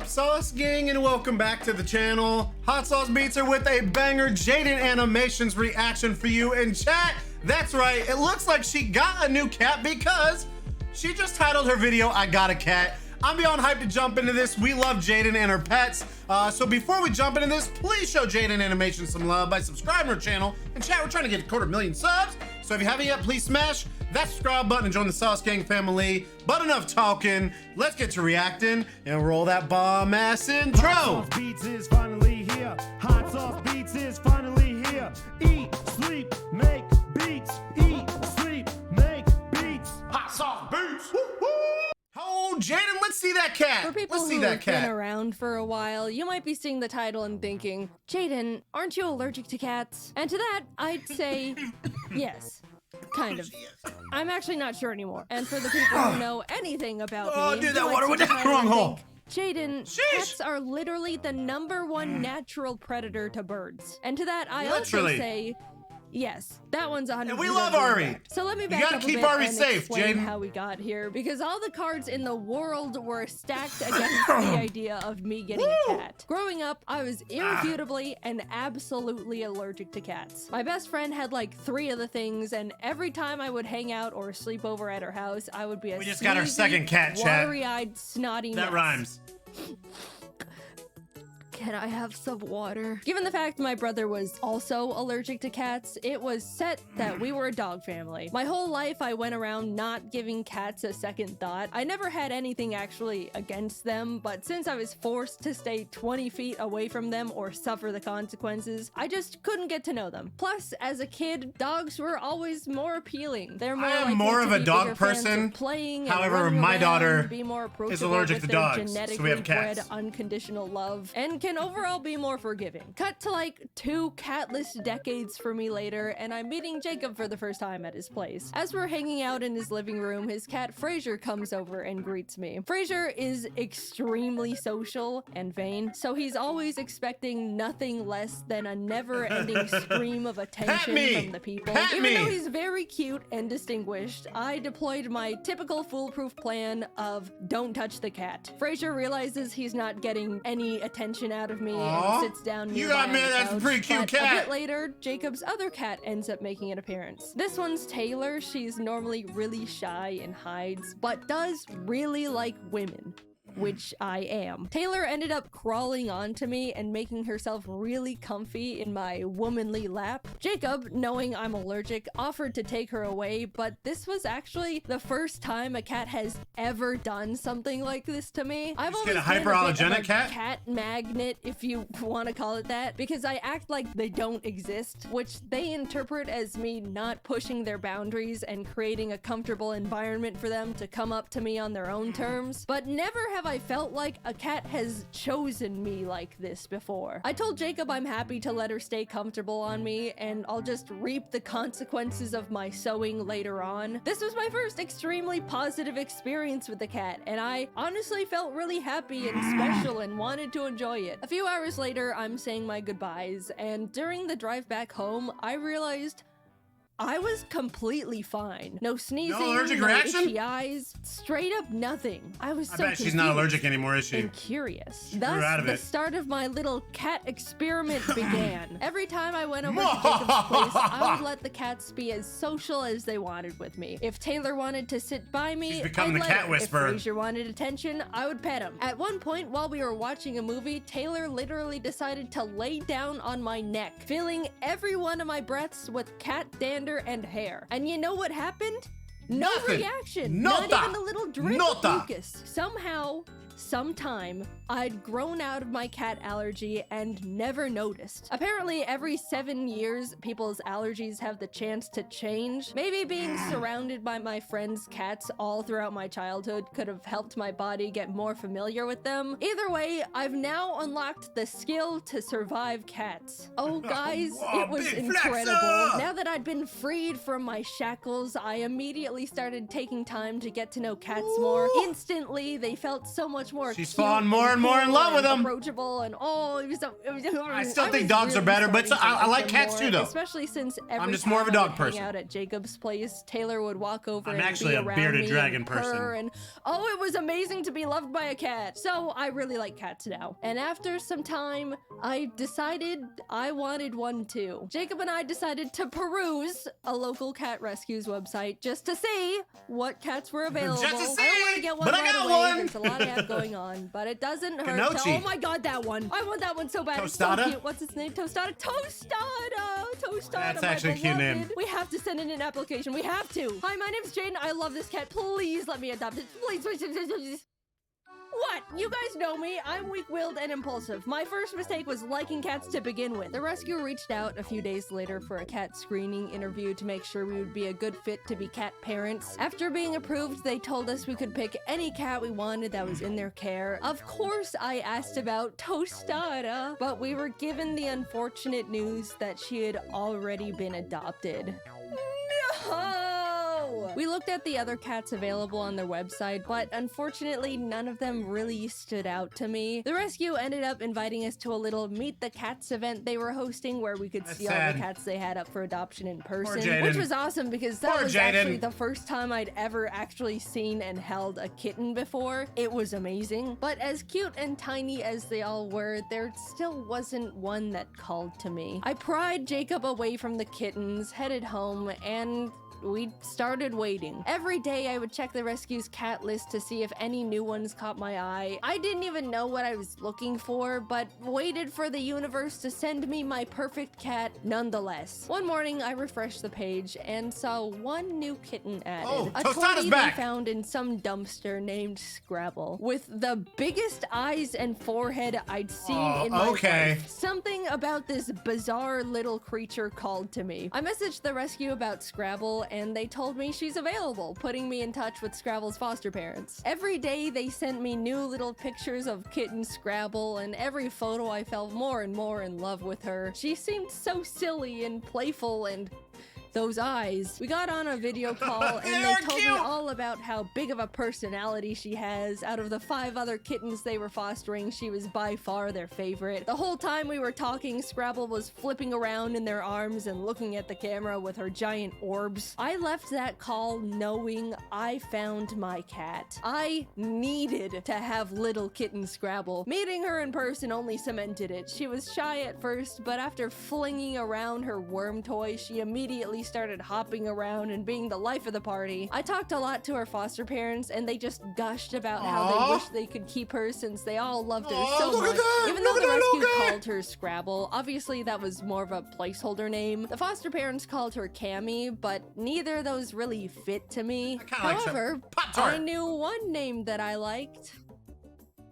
up, Sauce Gang, and welcome back to the channel. Hot Sauce Beats are with a banger JaidenAnimations reaction for you in chat. That's right, it looks like she got a new cat because she just titled her video, I Got a Cat. I'm beyond hyped to jump into this. We love Jaiden and her pets. So before we jump into this, please show JaidenAnimations some love by subscribing to her channel. And chat, we're trying to get a 250,000 subs. So if you haven't yet, please smash that subscribe button and join the Sauce Gang family. But enough talking, let's get to reacting and roll that bomb ass intro. Hot Sauce Beats is finally here. Hot Sauce Beats is finally here. Eat, sleep, make beats. Eat, sleep, make beats. Hot Sauce Beats. Woo woo. Oh, Jaiden, let's see that cat. For people Let's see who that have cat. been around for a while, you might be seeing the title and thinking, Jaiden, aren't you allergic to cats? And to that, I'd say yes. Kind of. I'm actually not sure anymore. And for the people who know anything about me, dude, you that might water see went the down the title wrong and hole. think, Jaiden, Sheesh. cats are literally the #1 natural predator to birds. And to that, I also Literally. say, yes, that one's 100%. And we love Ari. correct. So let me back gotta up keep a bit Ari and safe, explain Jaiden. how we got here, because all the cards in the world were stacked against the idea of me getting a cat. Growing up, I was irrefutably and absolutely allergic to cats. My best friend had like 3 of the things, and every time I would hang out or sleep over at her house, I would be a We just got our sneezy, second cat, chat. watery-eyed, snotty That mess. rhymes. Can I have some water? Given the fact my brother was also allergic to cats, it was set that we were a dog family. My whole life I went around not giving cats a second thought. I never had anything actually against them, but since I was forced to stay 20 feet away from them or suffer the consequences, I just couldn't get to know them. Plus, as a kid, dogs were always more appealing. They're more I am likely more to of a be dog bigger fans of person. playing and However, running my around, daughter be more is approachable allergic with to their dogs, so we genetically have bred cats. unconditional love, and can overall be more forgiving. Cut to like 2 catless decades for me later, and I'm meeting Jacob for the first time at his place. As we're hanging out in his living room, his cat Fraser comes over and greets me. Fraser is extremely social and vain, so he's always expecting nothing less than a never-ending stream of attention me! from the people. Pet Even me! though he's very cute and distinguished, I deployed my typical foolproof plan of don't touch the cat. Fraser realizes he's not getting any attention out of me Aw, and sits down you nearby got on me, the that's a couch, pretty cute but cat. A bit later, Jacob's other cat ends up making an appearance. This one's Taylor. She's normally really shy and hides, but does really like women, which I am. Taylor ended up crawling onto me and making herself really comfy in my womanly lap. Jacob, knowing I'm allergic, offered to take her away, but this was actually the first time a cat has ever done something like this to me. I've Just always get a been bit of hyperallergenic a cat? cat magnet, if you want to call it that, because I act like they don't exist, which they interpret as me not pushing their boundaries and creating a comfortable environment for them to come up to me on their own terms. But never have I felt like a cat has chosen me like this before. I told Jacob I'm happy to let her stay comfortable on me, and I'll just reap the consequences of my sowing later on. This was my first extremely positive experience with the cat, and I honestly felt really happy and special and wanted to enjoy it. A few hours later, I'm saying my goodbyes, and during the drive back home, I realized I was completely fine. No sneezing, No allergic no reaction? itchy eyes, straight up nothing. I was I so bet she's not confused allergic anymore, is she? and curious. grew out of Thus, the it. start of my little cat experiment began. Every time I went over to Jacob's place, I would let the cats be as social as they wanted with me. If Taylor wanted to sit by me, She's becoming I'd the let cat her. whisperer. If Fraser wanted attention, I would pet him. At one point, while we were watching a movie, Taylor literally decided to lay down on my neck, filling every one of my breaths with cat dander and hair. And you know what happened? No Nothing. reaction. Nota. Not even a little drip of Nota. mucus. Somehow, sometime, I'd grown out of my cat allergy and never noticed. Apparently, every 7 years, people's allergies have the chance to change. Maybe being surrounded by my friends' cats all throughout my childhood could have helped my body get more familiar with them. Either way, I've now unlocked the skill to survive cats. Oh, guys, Whoa, it was big incredible. flexer! Now that I'd been freed from my shackles, I immediately immediately started taking time to get to know cats more. Instantly, they felt so much more She's cute falling more and more in love with them. Approachable and oh, it was so. I still think dogs are better, but I like cats too, though. Especially since every I'm just time more of a I dog would person. hang out at Jacob's place, Taylor would walk over I'm and actually be a around bearded me dragon and person. purr and oh, it was amazing to be loved by a cat. So I really like cats now. And after some time, I decided I wanted one too. Jacob and I decided to peruse a local cat rescues website just to see what cats were available. Just to see, I don't want to get one but I right got away. one. There's a lot of ads going on, but it doesn't hurt. Kanochi. Oh my god, that one! I want that one so bad. It's so Tostada? cute. What's its name? Tostada. Tostada. That's my actually a cute name. beloved. We have to send in an application. We have to. Hi, my name's Jaiden. I love this cat. Please let me adopt it. Please. What? You guys know me. I'm weak-willed and impulsive. My first mistake was liking cats to begin with. The rescue reached out a few days later for a cat screening interview to make sure we would be a good fit to be cat parents. After being approved, they told us we could pick any cat we wanted that was in their care. Of course, I asked about Tostada, but we were given the unfortunate news that she had already been adopted. No! We looked at the other cats available on their website, but unfortunately, none of them really stood out to me. The rescue ended up inviting us to a little Meet the Cats event they were hosting where we could see all the cats they had up for adoption in person, which was awesome because that was actually the first time I'd ever actually seen and held a kitten before. It was amazing, but as cute and tiny as they all were, there still wasn't one that called to me. I pried Jacob away from the kittens, headed home, and we started waiting. Every day I would check the rescue's cat list to see if any new ones caught my eye. I didn't even know what I was looking for, but waited for the universe to send me my perfect cat nonetheless. One morning I refreshed the page and saw one new kitten added. Oh, a Tostada's toy back! they found in some dumpster named Scrabble, with the biggest eyes and forehead I'd seen in my life. Something about this bizarre little creature called to me. I messaged the rescue about Scrabble and they told me she's available, putting me in touch with Scrabble's foster parents. Every day they sent me new little pictures of kitten Scrabble, and every photo I fell more and more in love with her. She seemed so silly and playful and those eyes. We got on a video call and they told me all about how big of a personality she has. Out of the 5 other kittens they were fostering, she was by far their favorite. The whole time we were talking, Scrabble was flipping around in their arms and looking at the camera with her giant orbs. I left that call knowing I found my cat. I needed to have little kitten Scrabble. Meeting her in person only cemented it. She was shy at first, but after flinging around her worm toy, she immediately started hopping around and being the life of the party. I talked a lot to her foster parents and they just gushed about how they wish they could keep her since they all loved her so much. Even though the rescue called her Scrabble, obviously that was more of a placeholder name. The foster parents called her Cammy, but neither of those really fit to me. However, I knew one name that I liked.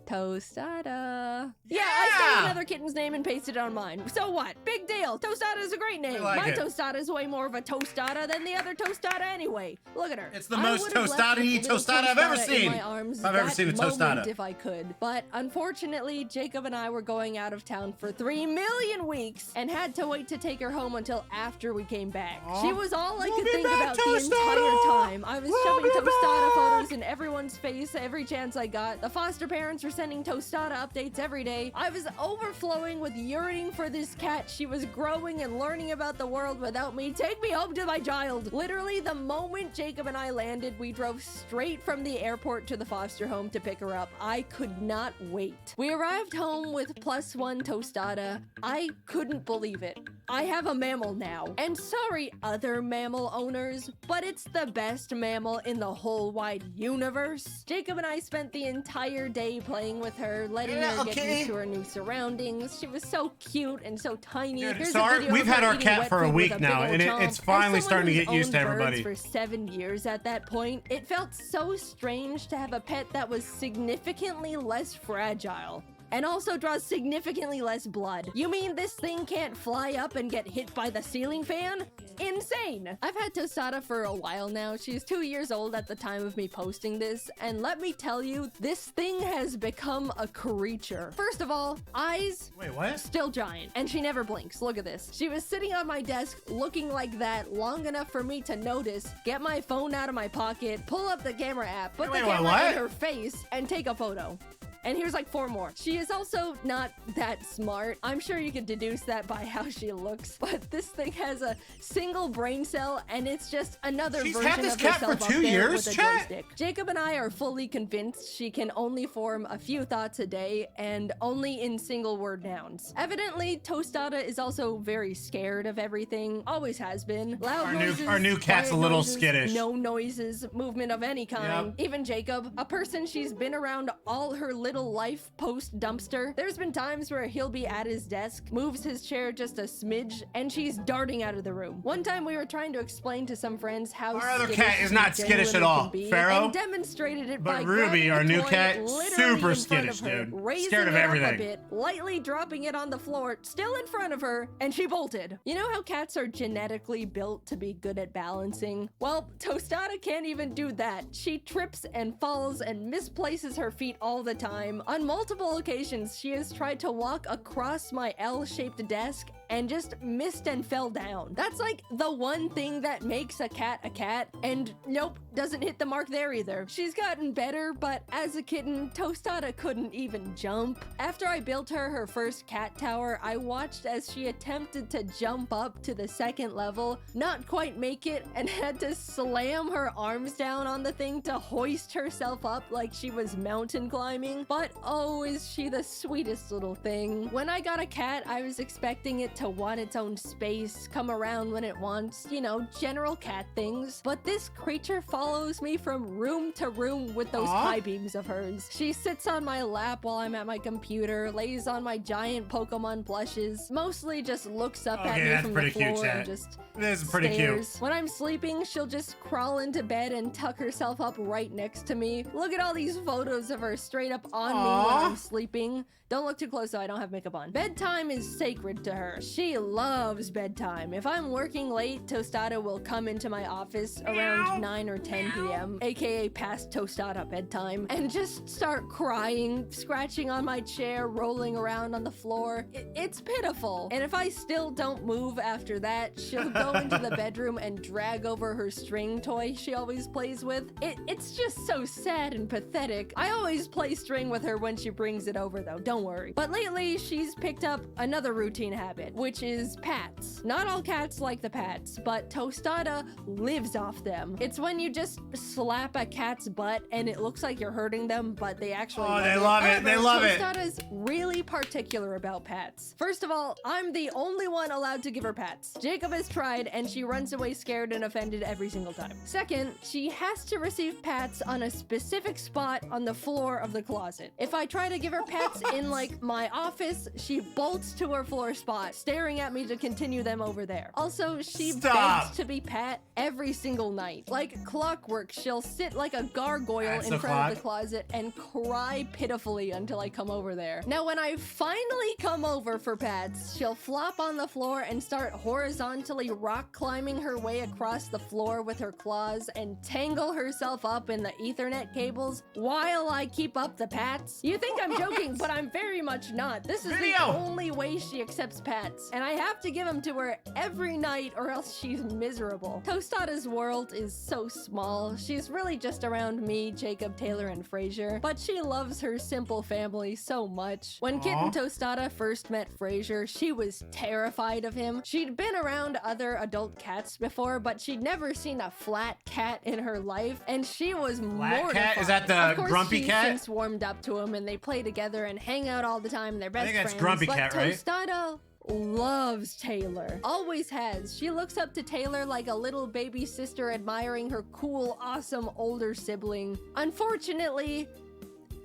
Tostada. Yeah, I stole another kitten's name and pasted it on mine. So what? Big deal. Tostada is a great name. My Tostada is way more of a tostada than the other tostada anyway. Look at her. It's the most tostada-y tostada I've ever seen. I've ever seen a tostada. If I could. But unfortunately, Jacob and I were going out of town for 3 million weeks and had to wait to take her home until after we came back. She was all I could think about the entire time. I was shoving tostada photos in everyone's face every chance I got. The foster parents were sending tostada updates every day. I was overflowing with yearning for this cat. She was growing and learning about the world without me. Take me home to my child. Literally, the moment Jacob and I landed, we drove straight from the airport to the foster home to pick her up. I could not wait. We arrived home with +1 tostada. I couldn't believe it. I have a mammal now. And sorry, other mammal owners, but it's the best mammal in the whole wide universe. Jacob and I spent the entire day playing with her, letting her get used to her new surroundings. She was so cute and so tiny. Dude, we've had our cat for a week now, and it's finally starting to get used to everybody. For 7 years at that point, it felt so strange to have a pet that was significantly less fragile. and also draws significantly less blood. You mean this thing can't fly up and get hit by the ceiling fan? Insane! I've had Tostada for a while now. She's 2 years old at the time of me posting this, and let me tell you, this thing has become a creature. First of all, eyes. Wait, what? Still giant, and she never blinks. Look at this. She was sitting on my desk looking like that long enough for me to notice, get my phone out of my pocket, pull up the camera app, put the camera in her face, and take a photo. And here's like 4 more. She is also not that smart. I'm sure you could deduce that by how she looks, but this thing has a single brain cell, and it's just another version had this of cat herself for up 2 there years, with a chat? joystick. Jacob and I are fully convinced she can only form a few thoughts a day and only in single word nouns. Evidently, Tostada is also very scared of everything, always has been. Loud noises, Our new cat's a little noises, skittish. no noises, movement of any kind. Yep. Even Jacob, a person she's been around all her little life post dumpster. There's been times where he'll be at his desk, moves his chair just a smidge, and she's darting out of the room. One time we were trying to explain to some friends how Our other skittish cat is she not skittish at genuinely all. can be, Pharaoh? and demonstrated it But by Ruby, grabbing our the new toy cat, literally super in front skittish, of her, dude. raising Scared of it up everything. a bit, lightly dropping it on the floor, still in front of her, and she bolted. You know how cats are genetically built to be good at balancing? Well, Tostada can't even do that. She trips and falls and misplaces her feet all the time. On multiple occasions, she has tried to walk across my L-shaped desk and just missed and fell down. That's like the one thing that makes a cat, and nope, doesn't hit the mark there either. She's gotten better, but as a kitten, Tostada couldn't even jump. After I built her first cat tower, I watched as she attempted to jump up to the 2nd level, not quite make it, and had to slam her arms down on the thing to hoist herself up like she was mountain climbing. But oh, is she the sweetest little thing. When I got a cat, I was expecting it to want its own space, come around when it wants, you know, general cat things. But this creature follows me from room to room with those high beams of hers. She sits on my lap while I'm at my computer, lays on my giant Pokemon plushes, mostly just looks up at me from the floor and just This is pretty cute. stares. When I'm sleeping, she'll just crawl into bed and tuck herself up right next to me. Look at all these photos of her straight up on me when I'm sleeping. Don't look too close so I don't have makeup on. Bedtime is sacred to her. She loves bedtime. If I'm working late, Tostada will come into my office around 9 or 10 p.m., aka past Tostada bedtime, and just start crying, scratching on my chair, rolling around on the floor. It's pitiful. And if I still don't move after that, she'll go into the bedroom and drag over her string toy she always plays with. It's just so sad and pathetic. I always play string with her when she brings it over though, don't worry. But lately, she's picked up another routine habit, which is pats. Not all cats like the pats, but Tostada lives off them. It's when you just slap a cat's butt and it looks like you're hurting them, but they actually love they love it. They love it. Tostada's really particular about pats. First of all, I'm the only one allowed to give her pats. Jacob has tried, and she runs away scared and offended every single time. Second, she has to receive pats on a specific spot on the floor of the closet. If I try to give her pats in like my office, she bolts to her floor spot, staring at me to continue them over there. Also, she begs to be pat every single night. Like clockwork, she'll sit like a gargoyle in front of the closet and cry pitifully until I come over there. Now, when I finally come over for pats, she'll flop on the floor and start horizontally rock climbing her way across the floor with her claws and tangle herself up in the Ethernet cables while I keep up the pats. You think I'm joking, but I'm very much not. This is the only way she accepts pats, and I have to give them to her every night or else she's miserable. Tostada's world is so small. She's really just around me, Jacob, Taylor, and Frasier, but she loves her simple family so much. When Kitten Tostada first met Frasier, she was terrified of him. She'd been around other adult cats before, but she'd never seen a flat cat in her life, and she was mortified. Cat? Is that the grumpy cat? Of course, she's since warmed up to him, and they play together and hang out all the time. They're best friends. I think that's Grumpy Cat, right? Tostada loves Taylor. Always has. She looks up to Taylor like a little baby sister admiring her cool, awesome older sibling. Unfortunately,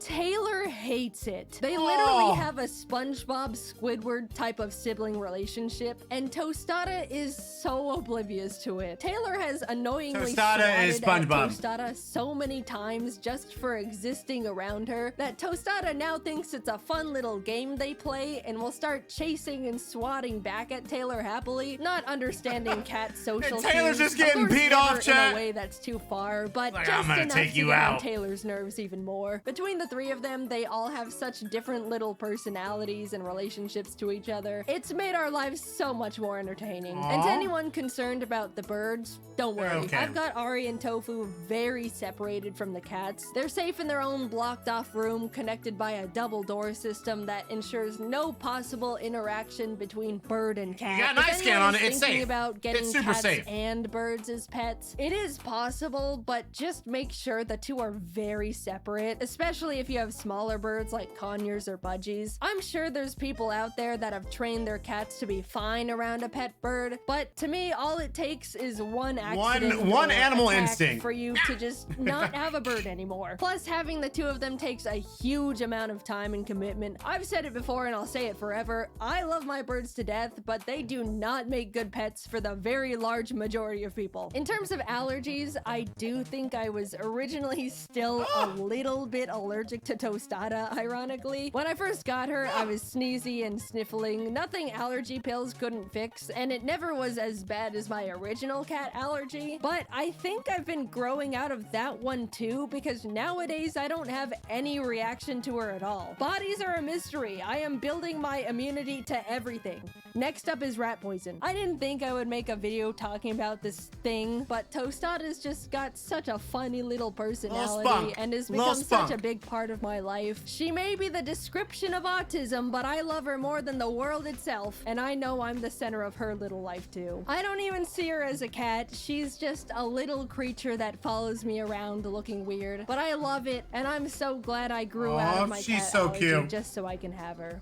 Taylor hates it. They literally have a SpongeBob Squidward type of sibling relationship, and Tostada is so oblivious to it. Taylor has annoyingly Tostada is swatted at SpongeBob. Tostada so many times just for existing around her that Tostada now thinks it's a fun little game they play and will start chasing and swatting back at Taylor happily, not understanding cat social And Taylor's cues. just getting Of course, beat never off, in chat. a way that's too far, but Like, just I'm gonna enough take to you get on out. Taylor's nerves even more. Between the three of them, they all have such different little personalities and relationships to each other. It's made our lives so much more entertaining. And to Aw. anyone concerned about the birds, don't worry. Okay. I've got Ari and Tofu very separated from the cats. They're safe in their own blocked off room connected by a double door system that ensures no possible interaction between bird and cat. got an If eye scan anyone on is it, it's thinking safe. about getting It's super cats safe. and birds as pets, it is possible, but just make sure the two are very separate, especially if you have smaller birds like conures or budgies. I'm sure there's people out there that have trained their cats to be fine around a pet bird, but to me, all it takes is one accident one or animal attack instinct. for you to just not have a bird anymore. Plus, having the two of them takes a huge amount of time and commitment. I've said it before and I'll say it forever. I love my birds to death, but they do not make good pets for the very large majority of people. In terms of allergies, I do think I was originally still a little bit allergic to Tostada, ironically. When I first got her, I was sneezy and sniffling. Nothing allergy pills couldn't fix, and it never was as bad as my original cat allergy. But I think I've been growing out of that one too, because nowadays I don't have any reaction to her at all. Bodies are a mystery. I am building my immunity to everything. Next up is rat poison. I didn't think I would make a video talking about this thing, but Tostada's just got such a funny little personality spunk. and has Little become such spunk. a big part of my life. She may be the description of autism, but I love her more than the world itself, and I know I'm the center of her little life too. I don't even see her as a cat. She's just a little creature that follows me around looking weird, but I love it, and I'm so glad I grew out Aw, of my she's cat so allergy cute. just so I can have her.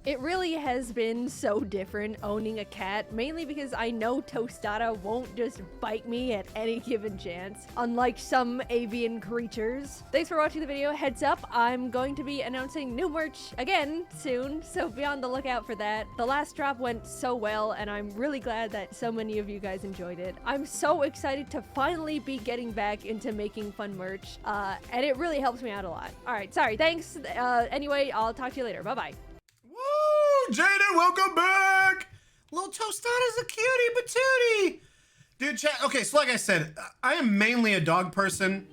It really has been so different owning a cat, mainly because I know Tostada won't just bite me at any given chance, unlike some avian creatures. Thanks for watching the video. Heads up, I'm going to be announcing new merch again soon, so be on the lookout for that. The last drop went so well, and I'm really glad that so many of you guys enjoyed it. I'm so excited to finally be getting back into making fun merch, and it really helps me out a lot. All right, sorry, thanks. Anyway, I'll talk to you later. Bye-bye. Woo! Jaiden, welcome back! Little Tostada's a cutie patootie! Dude, chat, okay, so like I said, I am mainly a dog person.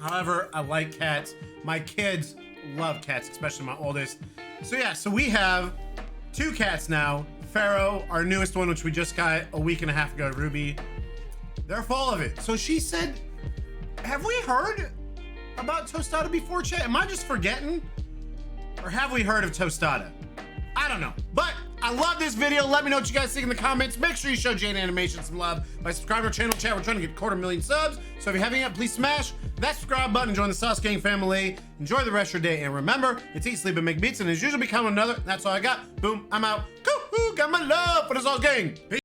However, I like cats. My kids love cats, especially my oldest. So yeah, so we have 2 cats now. Pharaoh, our newest one, which we just got a week and a half ago, Ruby. They're full of it. So she said, have we heard about Tostada before, chat? Am I just forgetting? Or have we heard of Tostada? I don't know. But I love this video. Let me know what you guys think in the comments. Make sure you show JaidenAnimations some love by subscribing to our channel. Chat, we're trying to get 250,000 subs. So if you haven't yet, please smash that subscribe button and join the Sauce Gang family. Enjoy the rest of your day. And remember, it's eat, sleep, and make beats. And as usual, become another. That's all I got. Boom, I'm out. Got my love for the Sauce Gang. Peace.